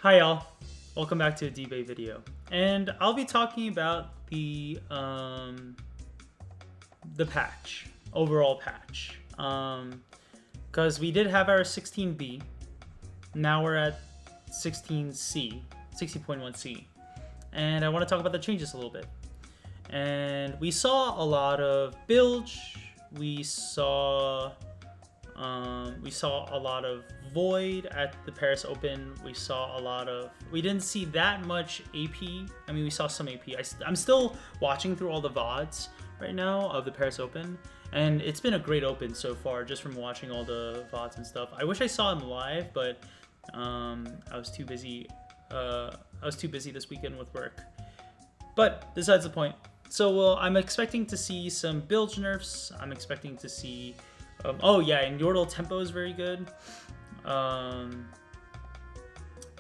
Hi y'all, welcome back to a debate video, and I'll be talking about the patch, overall patch, because we did have our 16B, now we're at 16C, 60.1C, and I want to talk about the changes a little bit. And we saw a lot of bilge, we saw a lot of Void at the Paris Open. We saw a lot of. We didn't see that much AP. I mean, we saw some AP. I'm still watching through all the VODs right now of the Paris Open, and it's been a great Open so far, just from watching all the VODs and stuff. I wish I saw them live, but I was too busy. I was too busy this weekend with work. But besides the point. So I'm expecting to see some bilge nerfs. I'm expecting to see. Oh yeah, and Yordle tempo is very good.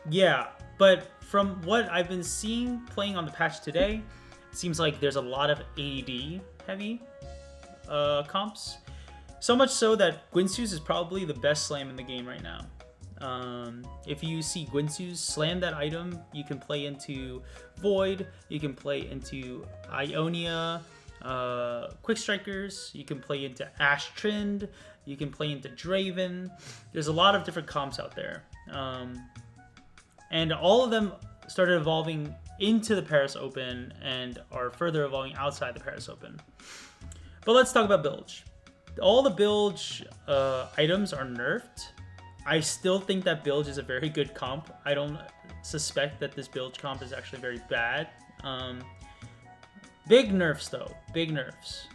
Yeah, but from what I've been seeing playing on the patch today, it seems like there's a lot of AD heavy comps. So much so that Guinsoo's is probably the best slam in the game right now. If you see Guinsoo's slam that item, you can play into Void, you can play into Ionia, Quick Strikers, you can play into Ashtrind, you can play into Draven. There's a lot of different comps out there. And all of them started evolving into the Paris Open and are further evolving outside the Paris Open. But let's talk about Bilge. All the Bilge items are nerfed. I still think that Bilge is a very good comp. I don't suspect that this Bilge comp is actually very bad. Big nerfs though, big nerfs.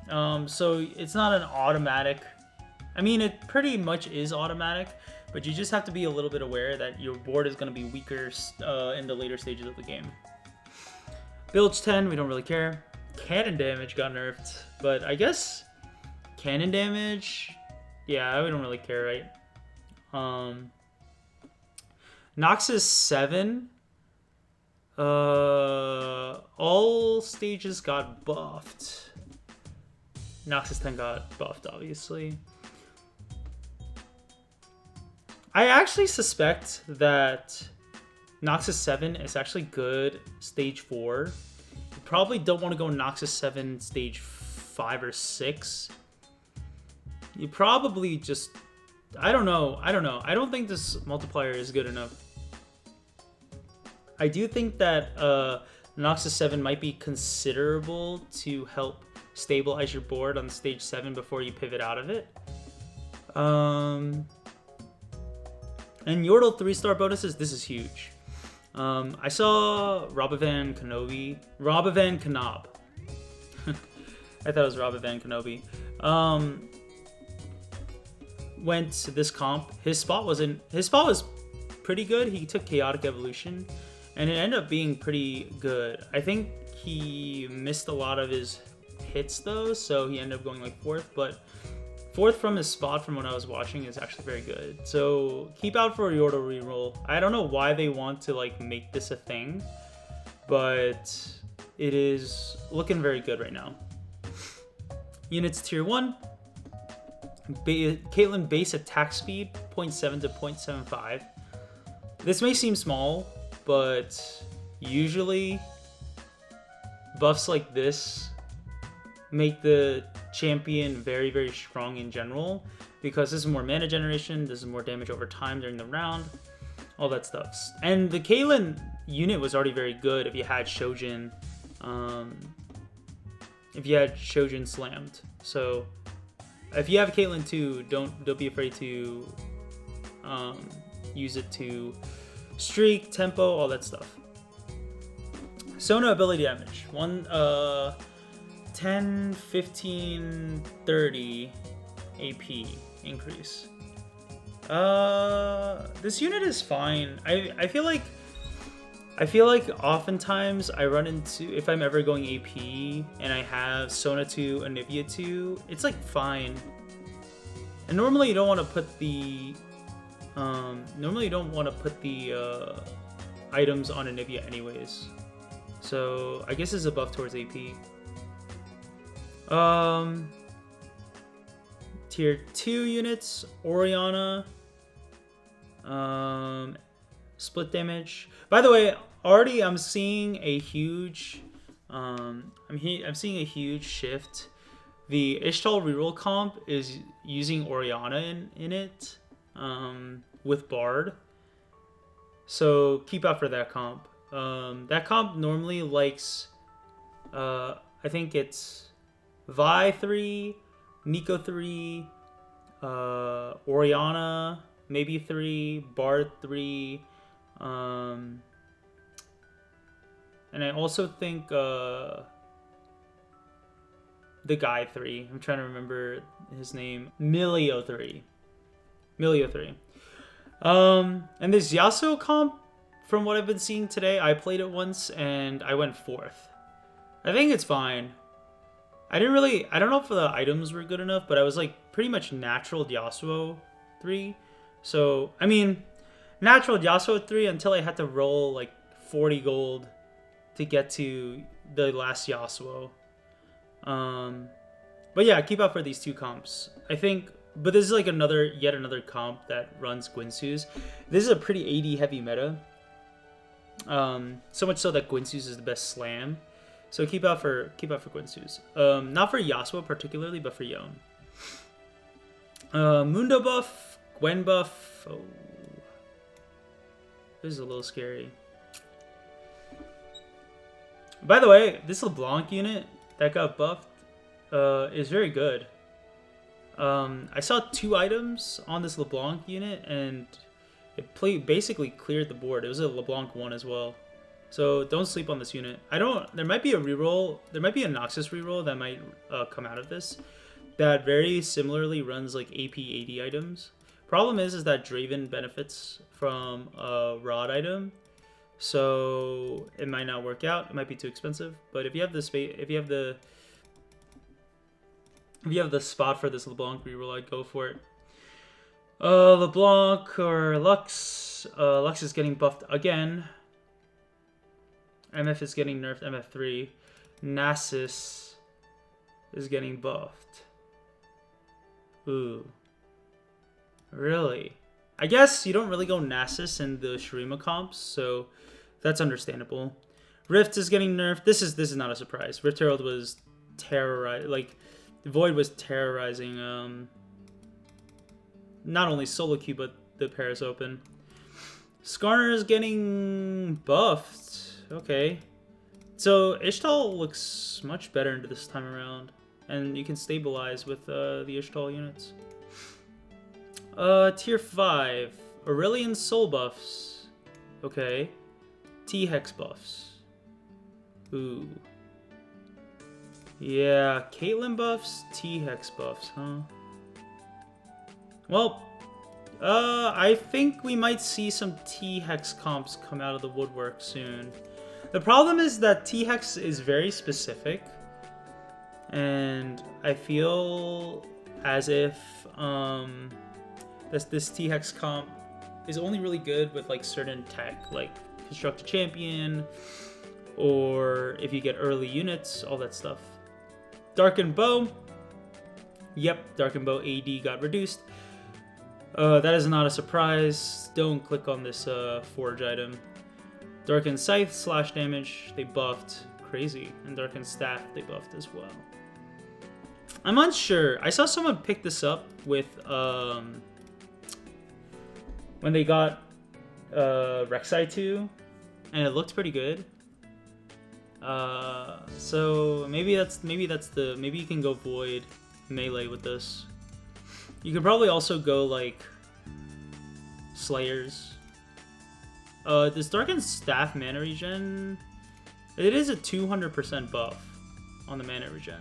So it's not an automatic. I mean, it pretty much is automatic, but you just have to be a little bit aware that your board is going to be weaker in the later stages of the game. Bilge 10, we don't really care. Cannon damage got nerfed, but I guess cannon damage, yeah, we don't really care, right? Noxus 7, all stages got buffed. Noxus 10 got buffed, obviously. I actually suspect that Noxus 7 is actually good stage 4. You probably don't want to go Noxus 7 stage 5 or 6. You probably just... I don't know. I don't think this multiplier is good enough. I do think that Noxus 7 might be considerable to help stabilize your board on stage 7 before you pivot out of it. And Yordle 3-star bonuses, this is huge. I saw Robovan Kenobi. I thought it was Robovan Kenobi. Went to this comp. His spot was pretty good. He took Chaotic Evolution, and it ended up being pretty good. I think he missed a lot of his hits though, so he ended up going like 4th, but 4th from his spot from what I was watching is actually very good. So keep out for a Yordle reroll. I don't know why they want to like make this a thing, but it is looking very good right now. Units tier 1. Caitlyn base attack speed 0.7 to 0.75. This may seem small, but usually buffs like this make the champion very, very strong in general, because this is more mana generation, this is more damage over time during the round, all that stuff. And the Caitlyn unit was already very good if you had Shojin, slammed. So if you have Caitlyn too, don't be afraid to use it to streak, tempo, all that stuff. Sona ability damage. 10, 15, 30 AP increase. This unit is fine. I feel like oftentimes I run into, if I'm ever going AP and I have Sona 2, Anivia 2, it's like fine. And normally you don't want to put the items on Anivia anyways. So I guess it's a buff towards AP. Tier 2 units, Orianna, split damage. By the way, already I'm seeing a huge, I'm seeing a huge shift. The Ishtal reroll comp is using Orianna in it, with Bard. So keep out for that comp. That comp normally likes, I think it's Vi 3, Nico 3, Orianna maybe 3, Bard 3, and I also think the guy 3. I'm trying to remember his name. Milio 3. And this Yasuo comp, from what I've been seeing today, I played it once and I went 4th. I think it's fine. I don't know if the items were good enough, but I was like pretty much natural Yasuo 3. So, I mean, natural Yasuo 3 until I had to roll like 40 gold to get to the last Yasuo. But yeah, keep out for these two comps. I think, but this is like yet another comp that runs Guinsoo's. This is a pretty AD heavy meta. So much so that Guinsoo's is the best slam. So keep out for Guinsoo's. Not for Yasuo particularly, but for Yone. Mundo buff, Gwen buff. Oh, this is a little scary. By the way, this LeBlanc unit that got buffed is very good. I saw 2 items on this LeBlanc unit, and it basically cleared the board. It was a LeBlanc 1 as well. So don't sleep on this unit. There might be a reroll. There might be a Noxus reroll that might come out of this that very similarly runs like AP 80 items. Problem is that Draven benefits from a Rod item, so it might not work out. It might be too expensive. But if you have the space, if you have the spot for this LeBlanc reroll, I'd go for it. LeBlanc or Lux. Lux is getting buffed again. MF is getting nerfed, MF3. Nasus is getting buffed. Ooh. Really? I guess you don't really go Nasus in the Shurima comps, so that's understandable. Rift is getting nerfed. This is not a surprise. Rift Herald was terrorizing, like, Void was terrorizing not only solo queue but the Paris Open. Skarner is getting buffed. Okay. So Ishtal looks much better into this time around, and you can stabilize with the Ishtal units. Tier 5. Aurelion soul buffs. Okay. T-Hex buffs. Ooh. Yeah, Caitlyn buffs, T-Hex buffs, huh? Well, I think we might see some T-Hex comps come out of the woodwork soon. The problem is that T-Hex is very specific, and I feel as if this T-Hex comp is only really good with like certain tech, like Construct a Champion, or if you get early units, all that stuff. Darkened Bow. Yep, Darkened Bow AD got reduced. That is not a surprise. Don't click on this Forge item. Darkened Scythe, slash damage, they buffed. Crazy. And Darkened Staff, they buffed as well. I'm unsure. I saw someone pick this up with, when they got Rek'Sai 2, and it looked pretty good. So maybe you can go Void melee with this. You could probably also go like Slayers. This Darkened Staff mana regen, it is a 200% buff on the mana regen.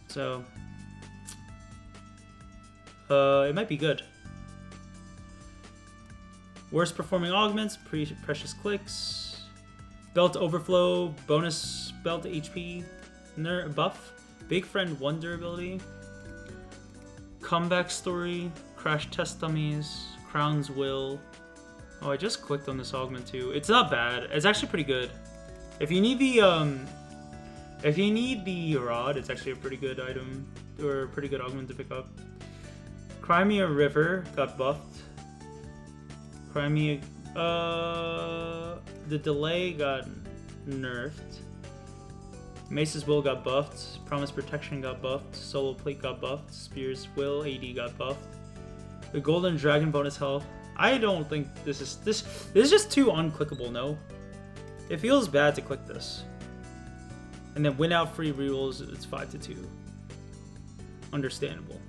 So it might be good. Worst performing augments, precious clicks, belt overflow, bonus belt HP, buff, big friend 1 durability, comeback story, crash test dummies, crown's will. Oh, I just clicked on this augment too. It's not bad. It's actually pretty good. If you need the rod, it's actually a pretty good item or a pretty good augment to pick up. Crimea River got buffed. Crimea The delay got nerfed. Mace's Will got buffed. Promise Protection got buffed. Solo Plate got buffed. Spear's Will AD got buffed. The Golden Dragon bonus health. I don't think this is just too unclickable. No, it feels bad to click this. And then win out free rerolls. It's 5-2. Understandable.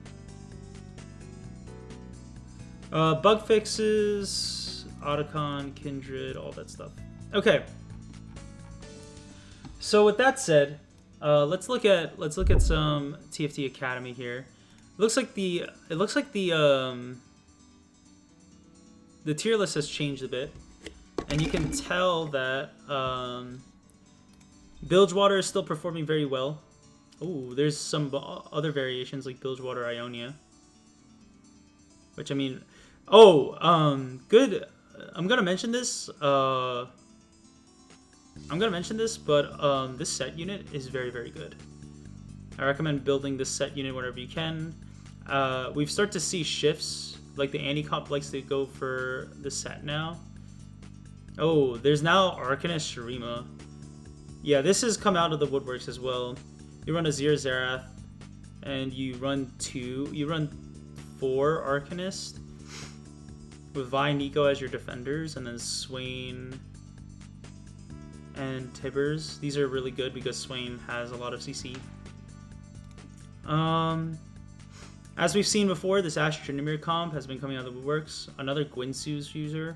Bug fixes, Otacon, Kindred, all that stuff. Okay. So with that said, let's look at some TFT Academy here. It looks like the tier list has changed a bit, and you can tell that Bilgewater is still performing very well. Oh, there's some other variations like Bilgewater Ionia, which I mean, good. I'm gonna mention this. But this set unit is very, very good. I recommend building this set unit whenever you can. We've started to see shifts, like the anti-comp likes to go for the set now. Oh, there's now Arcanist Shurima. Yeah, this has come out of the woodworks as well. You run Azir Zerath, and you run 4 Arcanist with Vi Nico as your defenders, and then Swain and Tibbers. These are really good because Swain has a lot of CC. As we've seen before, this Ashe Tryndamere comp has been coming out of the woodworks. Another Guinsoo's user.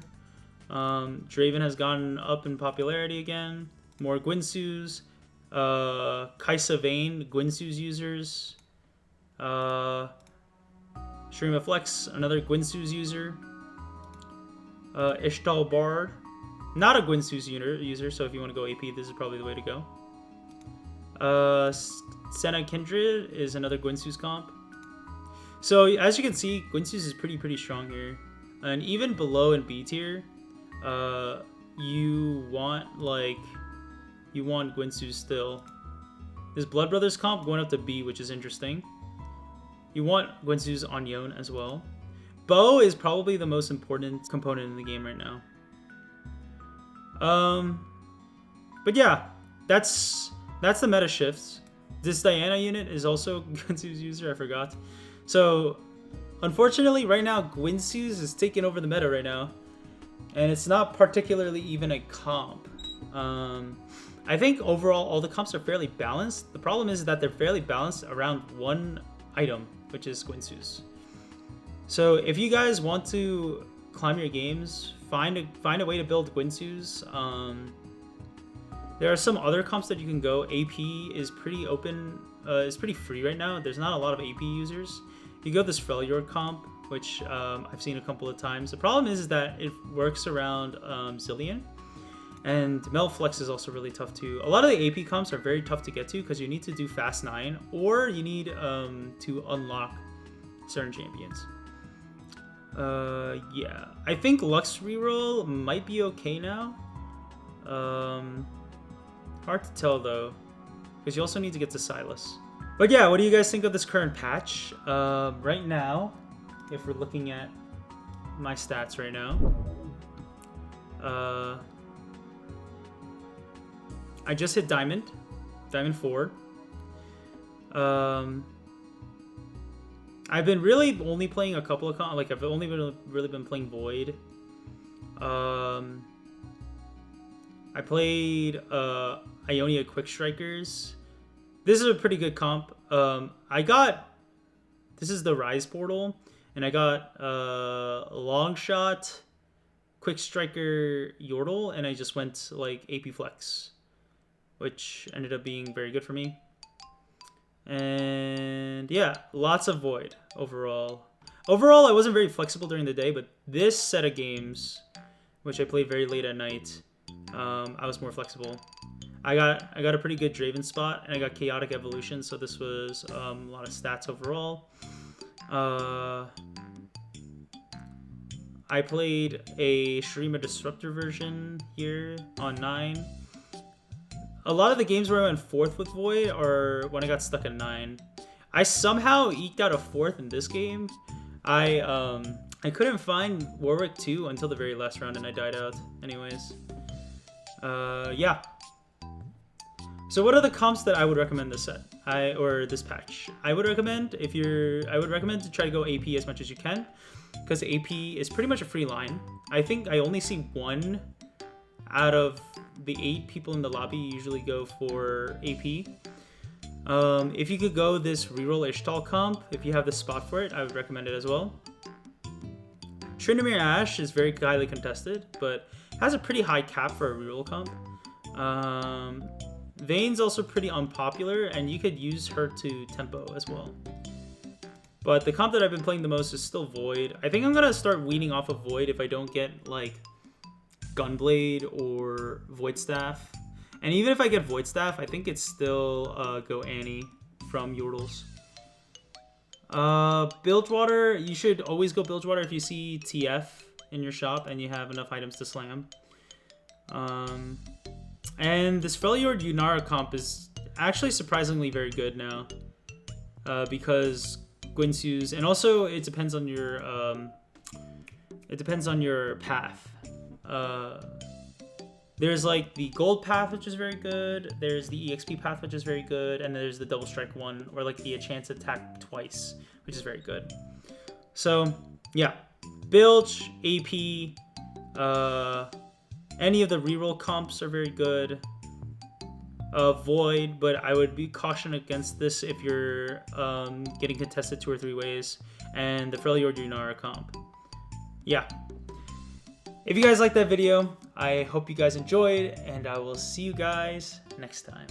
Draven has gone up in popularity again. More Guinsoo's. Kaisa Vayne, Guinsoo's users. Shurima Flex, another Guinsoo's user. Ishtal Bard. Not a Guinsoo's user, so if you want to go AP, this is probably the way to go. Senna Kindred is another Guinsoo's comp. So as you can see, Guinsoo's is pretty strong here. And even below in B tier, you want Guinsoo's still. This Blood Brothers comp going up to B, which is interesting. You want Guinsoo's on Yone as well. Bow is probably the most important component in the game right now. But yeah, that's the meta shifts. This Diana unit is also Guinsoo's user, I forgot. So unfortunately right now Guinsoo's is taking over the meta right now, and it's not particularly even a comp. I think overall all the comps are fairly balanced. The problem is that they're fairly balanced around one item, which is Guinsoo's. So if you guys want to climb your games, find a way to build Guinsoo's. There are some other comps that you can go. AP is pretty open. It's pretty free right now. There's not a lot of AP users. You go this Freljord comp, which I've seen a couple of times. The problem is that it works around Zilean. And Melflex is also really tough too. A lot of the AP comps are very tough to get to because you need to do Fast 9 or you need to unlock certain champions. Yeah. I think Lux reroll might be okay now. Hard to tell though, because you also need to get to Sylas. But yeah, what do you guys think of this current patch? Right now, if we're looking at my stats right now, I just hit Diamond 4. I've been really only playing a couple of I've only really been playing Void. I played Ionia Quick Strikers. This is a pretty good comp. This is the Rise portal, and I got Longshot, Quick Striker, Yordle, and I just went like AP Flex, which ended up being very good for me. And yeah, lots of Void overall. Overall, I wasn't very flexible during the day, but this set of games, which I played very late at night, I was more flexible. I got a pretty good Draven spot, and I got Chaotic Evolution, so this was a lot of stats overall. I played a Shurima Disruptor version here on 9. A lot of the games where I went 4th with Void are when I got stuck at 9. I somehow eked out a 4th in this game. I I couldn't find Warwick 2 until the very last round, and I died out anyways. Yeah. So what are the comps that I would recommend this set? Or this patch? I would recommend to try to go AP as much as you can, because AP is pretty much a free line. I think I only see 1 out of the 8 people in the lobby usually go for AP. If you could go this reroll Ishtal comp, if you have the spot for it, I would recommend it as well. Tryndamere Ashe is very highly contested, but has a pretty high cap for a reroll comp. Vayne's also pretty unpopular, and you could use her to tempo as well. But the comp that I've been playing the most is still Void. I think I'm gonna start weaning off of Void if I don't get like Gunblade or Void Staff. And even if I get Void Staff, I think it's still go Annie from Yordles. Bilgewater, you should always go Bilgewater if you see TF in your shop and you have enough items to slam. And this Freljord Yunara comp is actually surprisingly very good now, because Guinsoo's, and also it depends on your path. There's like the gold path, which is very good. There's the EXP path, which is very good, and there's the double strike one, or like the chance attack twice, which is very good. So yeah, Bilge, AP, any of the reroll comps are very good. Void, but I would be caution against this if you're getting contested 2 or 3 ways. And the Freljord Yunara comp. Yeah. If you guys liked that video, I hope you guys enjoyed, and I will see you guys next time.